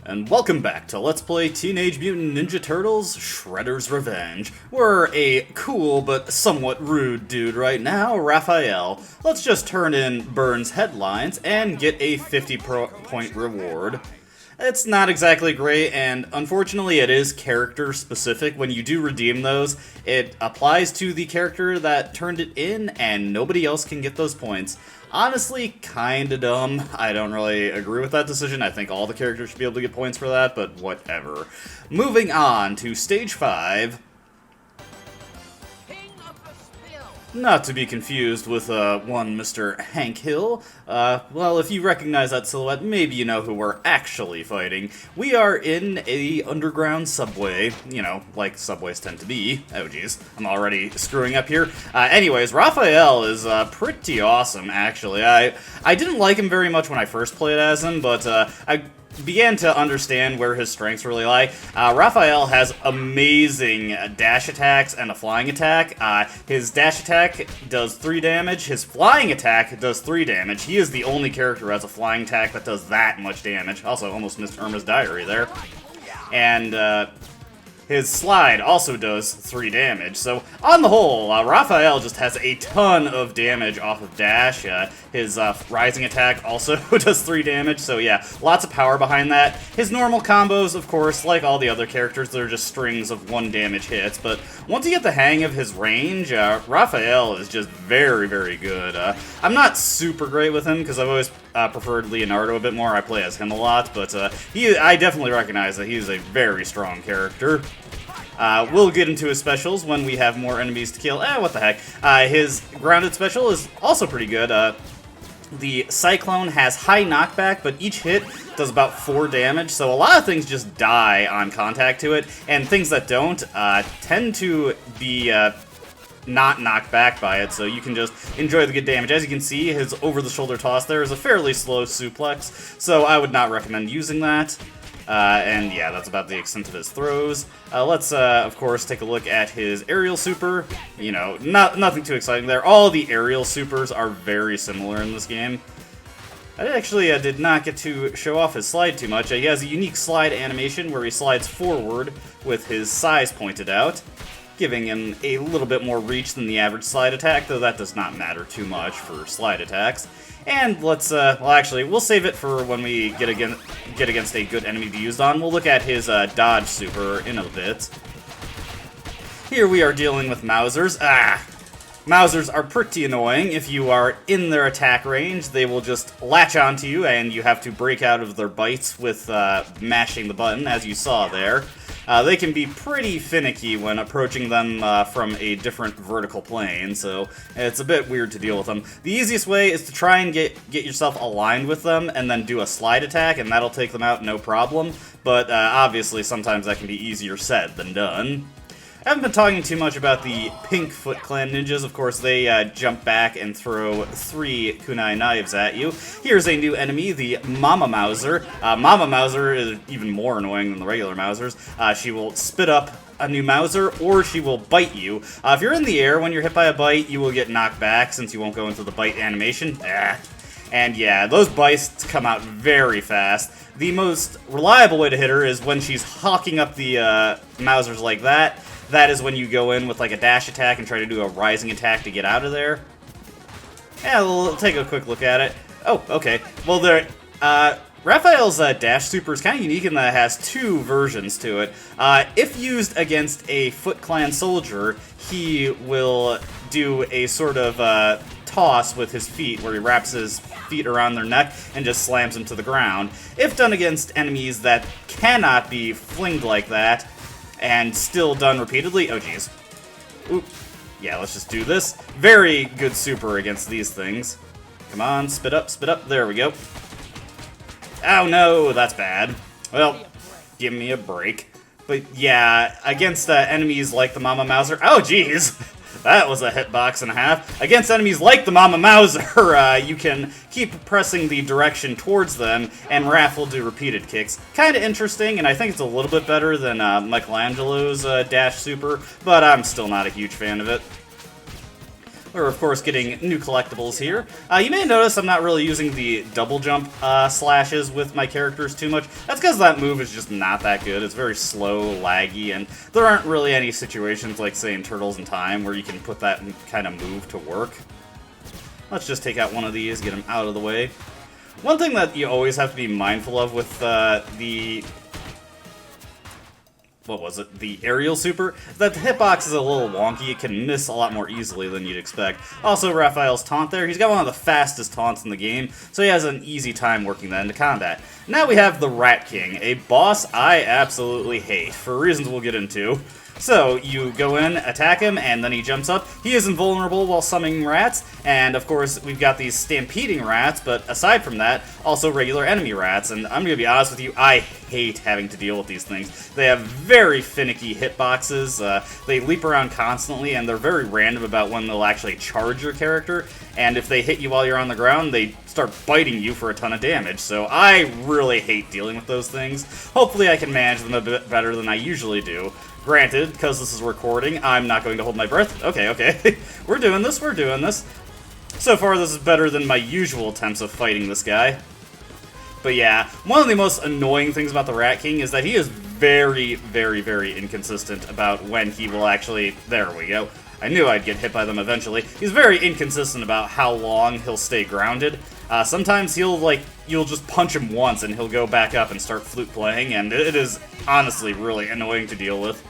And welcome back to Let's Play Teenage Mutant Ninja Turtles Shredder's Revenge. We're a cool but somewhat rude dude right now, Raphael. Let's just turn in Burns' headlines and get a 50-point reward. It's not exactly great, and unfortunately it is character specific. When you do redeem those, it applies to the character that turned it in, and nobody else can get those points. Honestly, kinda dumb. I don't really agree with that decision. I think all the characters should be able to get points for that, but whatever. Moving on to Stage 5. Not to be confused with one Mr. Hank Hill. Well, if you recognize that silhouette, maybe you know who we're actually fighting. We are in a underground subway, you know, like subways tend to be. Oh geez, I'm already screwing up here. Anyways, Raphael is pretty awesome, actually. I didn't like him very much when I first played as him, but I began to understand where his strengths really lie. Raphael has amazing dash attacks and a flying attack. His dash attack does 3 damage, his flying attack does 3 damage. He is the only character who has a flying attack that does that much damage. Also, almost missed Irma's diary there. And his slide also does 3 damage. So, on the whole, Raphael just has a ton of damage off of dash. His rising attack also does 3 damage, so yeah, lots of power behind that. His normal combos, of course, like all the other characters, they're just strings of 1 damage hits, but once you get the hang of his range, Raphael is just very, very good. I'm not super great with him, because I've always preferred Leonardo a bit more. I play as him a lot, but I definitely recognize that he's a very strong character. We'll get into his specials when we have more enemies to kill. What the heck. His grounded special is also pretty good. The Cyclone has high knockback, but each hit does about 4 damage, so a lot of things just die on contact to it, and things that don't tend to be not knocked back by it, so you can just enjoy the good damage. As you can see, his over-the-shoulder toss there is a fairly slow suplex, so I would not recommend using that. And yeah, that's about the extent of his throws. Let's, of course, take a look at his aerial super. You know, nothing too exciting there. All the aerial supers are very similar in this game. I actually did not get to show off his slide too much. He has a unique slide animation where he slides forward with his size pointed out, giving him a little bit more reach than the average slide attack, though that does not matter too much for slide attacks. And let's, well actually, we'll save it for when we get against a good enemy to be used on. We'll look at his dodge super in a bit. Here we are dealing with Mousers. Mousers are pretty annoying. If you are in their attack range, they will just latch onto you, and you have to break out of their bites with mashing the button, as you saw there. They can be pretty finicky when approaching them from a different vertical plane, so it's a bit weird to deal with them. The easiest way is to try and get yourself aligned with them and then do a slide attack, and that'll take them out no problem, but obviously sometimes that can be easier said than done. I haven't been talking too much about the Pink Foot Clan ninjas. Of course, they jump back and throw 3 kunai knives at you. Here's a new enemy, the Mama Mouser. Mama Mouser is even more annoying than the regular Mousers. She will spit up a new Mouser, or she will bite you. If you're in the air when you're hit by a bite, you will get knocked back since you won't go into the bite animation. And yeah, those bites come out very fast. The most reliable way to hit her is when she's hawking up the Mousers like that. That is when you go in with like a dash attack and try to do a rising attack to get out of there. Yeah, we'll take a quick look at it. Oh, okay. Well, there, Raphael's dash super is kind of unique in that it has 2 versions to it. If used against a Foot Clan soldier, he will do a sort of toss with his feet, where he wraps his feet around their neck and just slams them to the ground. If done against enemies that cannot be flinged like that, and still done repeatedly. Oh, geez. Oop. Yeah, let's just do this. Very good super against these things. Come on, spit up, spit up. There we go. Oh, no, that's bad. Well, give me a break. But yeah, against enemies like the Mama Mouser. Oh, geez. That was a hitbox and a half. Against enemies like the Mama Mouser, you can keep pressing the direction towards them, and Raph will do repeated kicks. Kinda interesting, and I think it's a little bit better than Michelangelo's dash super, but I'm still not a huge fan of it. We're, of course, getting new collectibles here. You may notice I'm not really using the double jump slashes with my characters too much. That's because that move is just not that good. It's very slow, laggy, and there aren't really any situations like, say, in Turtles in Time where you can put that kind of move to work. Let's just take out one of these, get him out of the way. One thing that you always have to be mindful of with the aerial super, that the hitbox is a little wonky. It can miss a lot more easily than you'd expect. Also, Raphael's taunt there, he's got one of the fastest taunts in the game, so he has an easy time working that into combat. Now we have the Rat King, a boss I absolutely hate, for reasons we'll get into. So, you go in, attack him, and then he jumps up. He is invulnerable while summoning rats, and of course, we've got these stampeding rats, but aside from that, also regular enemy rats, and I'm gonna be honest with you, I hate having to deal with these things. They have very finicky hitboxes, they leap around constantly, and they're very random about when they'll actually charge your character, and if they hit you while you're on the ground, they start biting you for a ton of damage, so I really hate dealing with those things. Hopefully I can manage them a bit better than I usually do. Granted, because this is recording, I'm not going to hold my breath. Okay. We're doing this. So far, this is better than my usual attempts of fighting this guy. But yeah, one of the most annoying things about the Rat King is that he is very, very, very inconsistent about when he will actually... There we go. I knew I'd get hit by them eventually. He's very inconsistent about how long he'll stay grounded. Sometimes you'll just punch him once and he'll go back up and start flute playing, and it is honestly really annoying to deal with.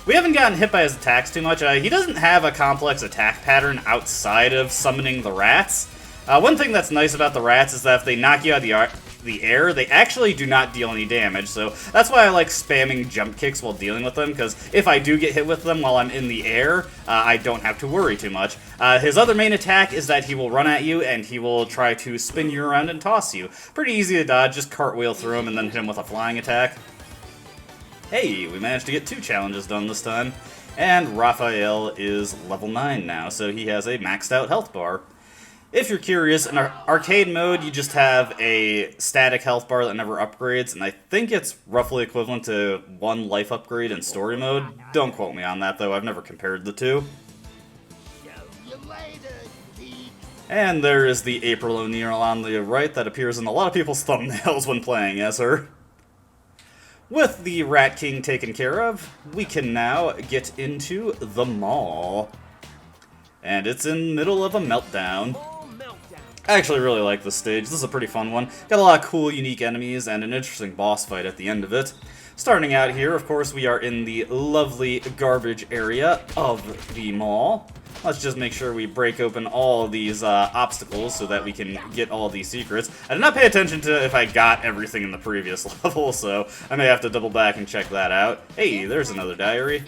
We haven't gotten hit by his attacks too much. He doesn't have a complex attack pattern outside of summoning the rats. One thing that's nice about the rats is that if they knock you out of the air, they actually do not deal any damage, so that's why I like spamming jump kicks while dealing with them, because if I do get hit with them while I'm in the air, I don't have to worry too much. His other main attack is that he will run at you, and he will try to spin you around and toss you. Pretty easy to dodge, just cartwheel through him and then hit him with a flying attack. Hey, we managed to get 2 challenges done this time, and Raphael is level 9 now, so he has a maxed out health bar. If you're curious, in arcade mode, you just have a static health bar that never upgrades, and I think it's roughly equivalent to 1 life upgrade in story mode. Don't quote me on that, though. I've never compared the two. And there is the April O'Neil on the right that appears in a lot of people's thumbnails when playing as her. With the Rat King taken care of, we can now get into the mall. And it's in the middle of a meltdown. I actually really like this stage. This is a pretty fun one. Got a lot of cool, unique enemies and an interesting boss fight at the end of it. Starting out here, of course, we are in the lovely garbage area of the mall. Let's just make sure we break open all these obstacles so that we can get all these secrets. I did not pay attention to if I got everything in the previous level, so I may have to double back and check that out. Hey, there's another diary.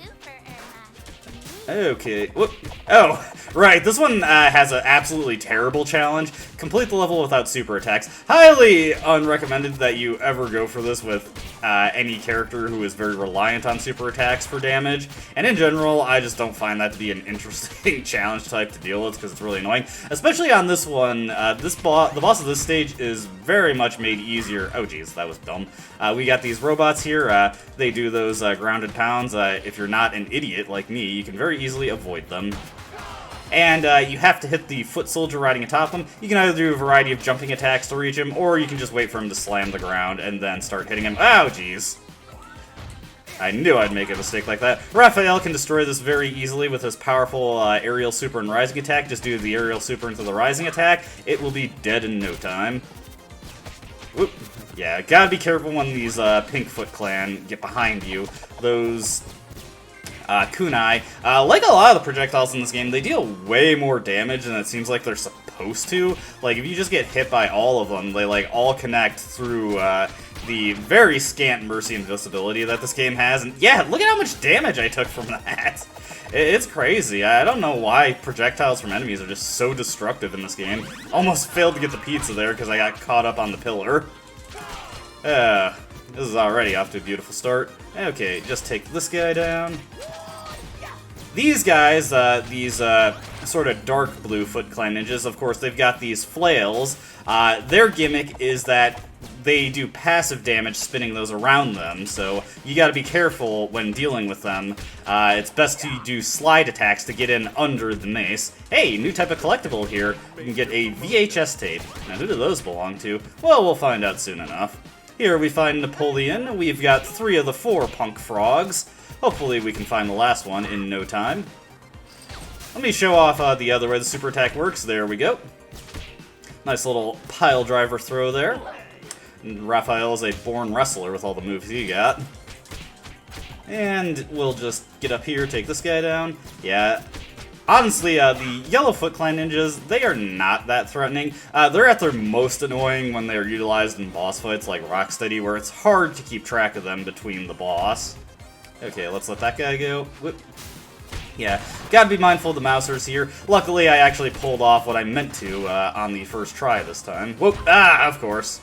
Okay, whoop. Oh, right, this one has an absolutely terrible challenge. Complete the level without super attacks. Highly unrecommended that you ever go for this with any character who is very reliant on super attacks for damage. And in general, I just don't find that to be an interesting challenge type to deal with because it's really annoying. Especially on this one, the boss of this stage is very much made easier. Oh geez, that was dumb. We got these robots here. They do those grounded pounds. If you're not an idiot like me, you can very easily avoid them. And you have to hit the foot soldier riding atop him. You can either do a variety of jumping attacks to reach him, or you can just wait for him to slam the ground and then start hitting him. Oh, jeez. I knew I'd make a mistake like that. Raphael can destroy this very easily with his powerful aerial super and rising attack. Just do the aerial super into the rising attack. It will be dead in no time. Whoop. Yeah, gotta be careful when these Pink Foot Clan get behind you. Those... kunai. Like a lot of the projectiles in this game, they deal way more damage than it seems like they're supposed to. Like, if you just get hit by all of them, they, like, all connect through, the very scant mercy and invisibility that this game has. And yeah, look at how much damage I took from that. It's crazy. I don't know why projectiles from enemies are just so destructive in this game. Almost failed to get the pizza there because I got caught up on the pillar. This is already off to a beautiful start. Okay, just take this guy down. These guys, sort of dark blue Foot Clan ninjas, of course, they've got these flails. Their gimmick is that they do passive damage spinning those around them, so you gotta be careful when dealing with them. It's best to do slide attacks to get in under the mace. Hey, new type of collectible here. You can get a VHS tape. Now, who do those belong to? Well, we'll find out soon enough. Here we find Napoleon. We've got 3 of the 4 punk frogs. Hopefully we can find the last one in no time. Let me show off the other way the super attack works. There we go. Nice little pile driver throw there. And Raphael is a born wrestler with all the moves he got. And we'll just get up here, take this guy down. Yeah. Honestly, the Yellow Foot Clan ninjas, they are not that threatening. They're at their most annoying when they're utilized in boss fights like Rocksteady, where it's hard to keep track of them between the boss. Okay, let's let that guy go. Whoop. Yeah, gotta be mindful of the mousers here. Luckily, I actually pulled off what I meant to on the first try this time. Whoop! Ah, of course.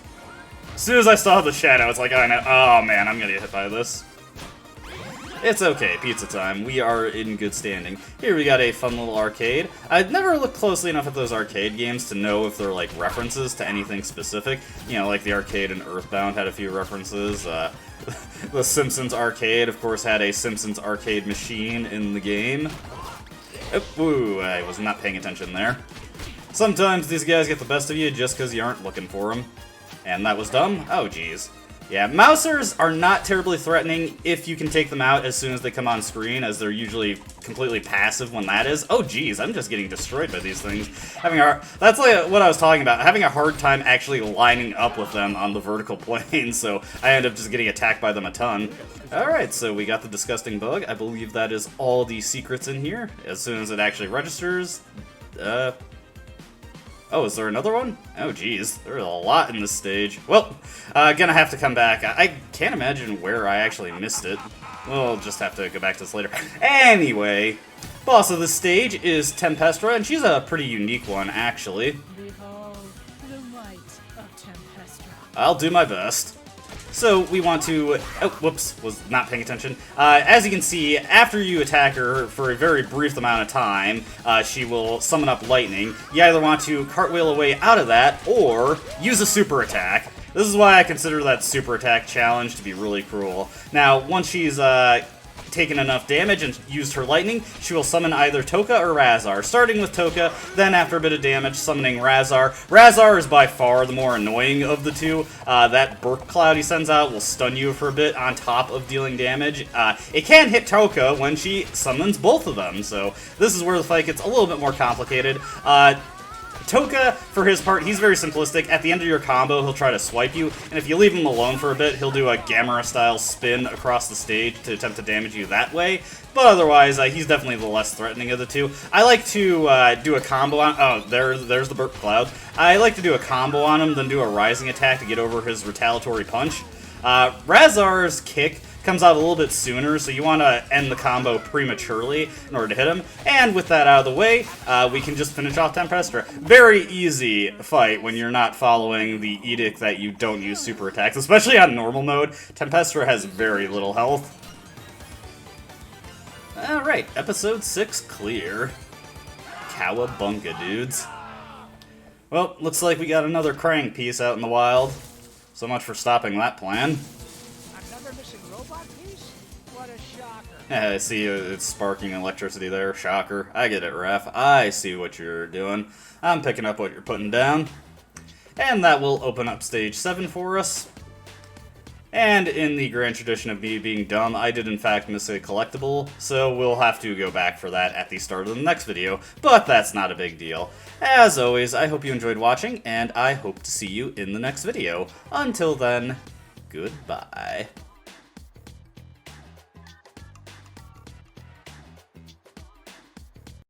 As soon as I saw the shadow, it's like, oh man, I'm gonna get hit by this. It's okay, pizza time. We are in good standing. Here we got a fun little arcade. I'd never looked closely enough at those arcade games to know if they're like references to anything specific. You know, like the arcade in Earthbound had a few references. The Simpsons arcade, of course, had a Simpsons arcade machine in the game. Ooh, I was not paying attention there. Sometimes these guys get the best of you just because you aren't looking for them. And that was dumb? Oh, geez. Yeah, mousers are not terribly threatening if you can take them out as soon as they come on screen, as they're usually completely passive when that is. Oh, geez, I'm just getting destroyed by these things. That's like what I was talking about, having a hard time actually lining up with them on the vertical plane, so I end up just getting attacked by them a ton. Alright, so we got the disgusting bug. I believe that is all the secrets in here. As soon as it actually registers, oh, is there another one? Oh, geez. There's a lot in this stage. Well, gonna have to come back. I can't imagine where I actually missed it. We'll just have to go back to this later. Anyway, boss of the stage is Tempestra, and she's a pretty unique one, actually. Behold the might of Tempestra. I'll do my best. So we want to... Oh, whoops, was not paying attention. As you can see, after you attack her for a very brief amount of time, she will summon up lightning. You either want to cartwheel away out of that, or use a super attack. This is why I consider that super attack challenge to be really cruel. Now, once she's taken enough damage and used her lightning, she will summon either Toka or Razar. Starting with Toka, then after a bit of damage, summoning Razar. Razar is by far the more annoying of the two. That burp cloud he sends out will stun you for a bit on top of dealing damage. It can hit Toka when she summons both of them, so this is where the fight gets a little bit more complicated. Toka, for his part, he's very simplistic. At the end of your combo, he'll try to swipe you, and if you leave him alone for a bit, he'll do a Gamera-style spin across the stage to attempt to damage you that way. But otherwise, he's definitely the less threatening of the two. I like to do a combo on... Oh, there's the burp cloud. I like to do a combo on him, then do a rising attack to get over his retaliatory punch. Razar's kick comes out a little bit sooner, so you want to end the combo prematurely in order to hit him. And with that out of the way, we can just finish off Tempestra. Very easy fight when you're not following the edict that you don't use super attacks, especially on normal mode. Tempestra has very little health. Alright, episode 6 clear. Cowabunga, dudes. Well, looks like we got another Krang piece out in the wild. So much for stopping that plan. Another missing robot piece? What a shocker. Yeah, I see it's sparking electricity there. Shocker. I get it, Raph. I see what you're doing. I'm picking up what you're putting down. And that will open up stage 7 for us. And in the grand tradition of me being dumb, I did in fact miss a collectible, so we'll have to go back for that at the start of the next video, but that's not a big deal. As always, I hope you enjoyed watching, and I hope to see you in the next video. Until then, goodbye.